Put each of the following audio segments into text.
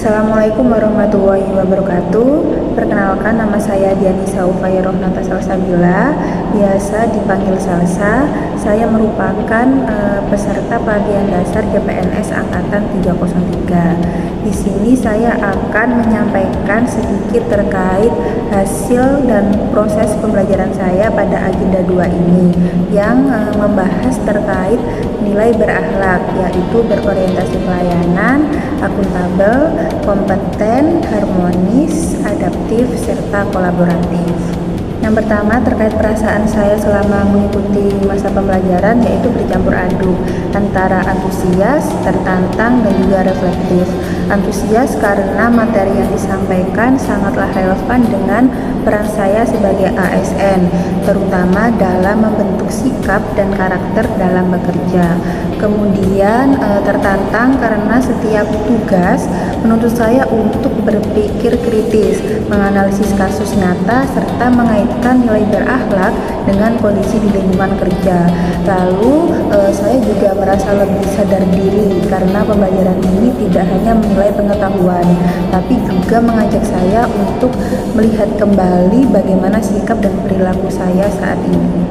Assalamualaikum warahmatullahi wabarakatuh. Perkenalkan, nama saya Dianisa Ufaya Rohnata Salsabila, biasa dipanggil Salsa. Saya merupakan peserta pelatihan dasar CPNS Angkatan 303. Di sini saya akan menyampaikan sedikit terkait hasil dan proses pembelajaran saya pada agenda 2 ini yang membahas terkait nilai berakhlak, yaitu berorientasi pelayanan, akuntabel, kompeten, harmonis, adaptif, serta kolaboratif. Yang pertama, terkait perasaan saya selama mengikuti masa pembelajaran, yaitu bercampur aduk antara antusias, tertantang, dan juga reflektif. Antusias karena materi yang disampaikan sangatlah relevan dengan peran saya sebagai ASN, terutama dalam membentuk sikap dan karakter dalam bekerja. Kemudian tertantang karena setiap tugas menuntut saya untuk berpikir kritis, menganalisis kasus nyata, serta mengaitkan nilai berakhlak dengan kondisi di lingkungan kerja. Lalu saya juga merasa lebih sadar diri karena pembelajaran ini tidak hanya menilai pengetahuan, tapi juga mengajak saya untuk melihat kembali bagaimana sikap dan perilaku saya saat ini.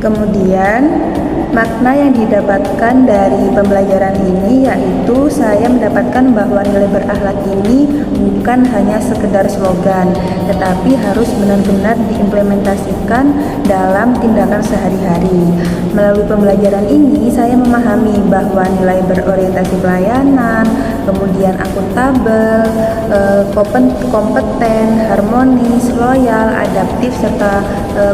Kemudian makna yang didapatkan dari pembelajaran ini yaitu saya mendapatkan bahwa nilai berakhlak ini bukan hanya sekedar slogan, tetapi harus benar-benar diimplementasikan dalam tindakan sehari-hari. Melalui pembelajaran ini saya memahami bahwa nilai berorientasi pelayanan, kemudian akuntabel, kompeten, harmonis, loyal, adaptif, serta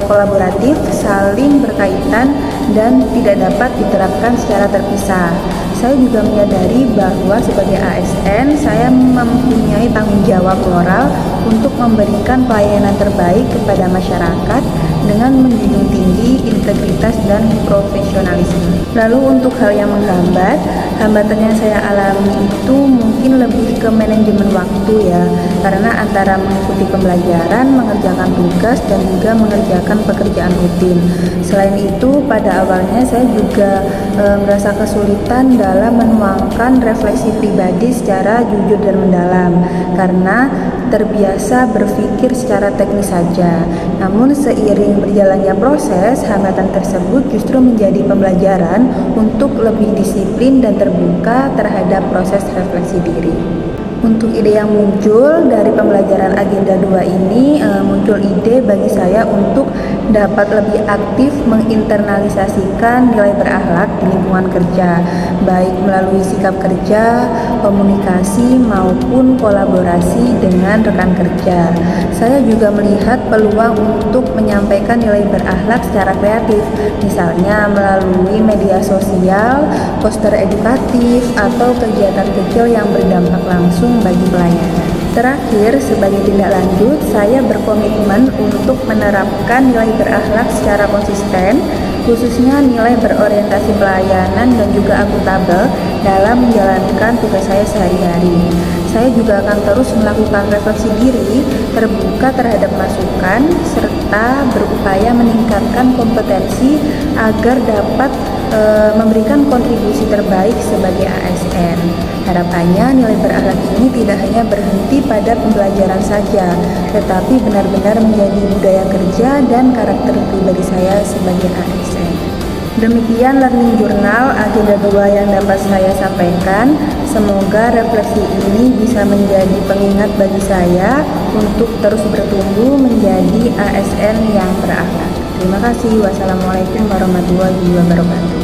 kolaboratif saling berkaitan dan tidak dapat diterapkan secara terpisah. Saya juga menyadari bahwa sebagai ASN saya mempunyai tanggung jawab moral untuk memberikan pelayanan terbaik kepada masyarakat dengan menjunjung tinggi integritas dan profesionalisme. Lalu untuk hal yang menghambat, hambatan yang saya alami itu mungkin lebih ke manajemen waktu ya, karena antara mengikuti pembelajaran, mengerjakan tugas, dan juga mengerjakan pekerjaan rutin. Selain itu, pada awalnya saya juga merasa kesulitan dalam menuangkan refleksi pribadi secara jujur dan mendalam, karena terbiasa berpikir secara teknis saja. Namun seiring berjalannya proses, hambatan tersebut justru menjadi pembelajaran untuk lebih disiplin dan terbuka terhadap proses refleksi diri. Untuk ide yang muncul dari pembelajaran agenda 2 ini, muncul ide bagi saya untuk dapat lebih aktif menginternalisasikan nilai berakhlak di lingkungan kerja, baik melalui sikap kerja, komunikasi, maupun kolaborasi dengan rekan kerja. Saya juga melihat peluang untuk menyampaikan nilai berakhlak secara kreatif, misalnya melalui media sosial, poster edukatif, atau kegiatan kecil yang berdampak langsung bagi pelayanan. Terakhir, sebagai tindak lanjut, saya berkomitmen untuk menerapkan nilai berakhlak secara konsisten, khususnya nilai berorientasi pelayanan dan juga akuntabel dalam menjalankan tugas saya sehari-hari. Saya juga akan terus melakukan refleksi diri, terbuka terhadap masukan, serta berupaya meningkatkan kompetensi agar dapat memberikan kontribusi terbaik sebagai ASN. Harapannya nilai berakhlak ini tidak hanya berhenti pada pembelajaran saja, tetapi benar-benar menjadi budaya kerja dan karakter pribadi saya sebagai ASN. Demikian Learning Journal agenda 2 yang dapat saya sampaikan. Semoga refleksi ini bisa menjadi pengingat bagi saya untuk terus bertumbuh menjadi ASN yang berakhlak. Terima kasih. Wassalamualaikum warahmatullahi wabarakatuh.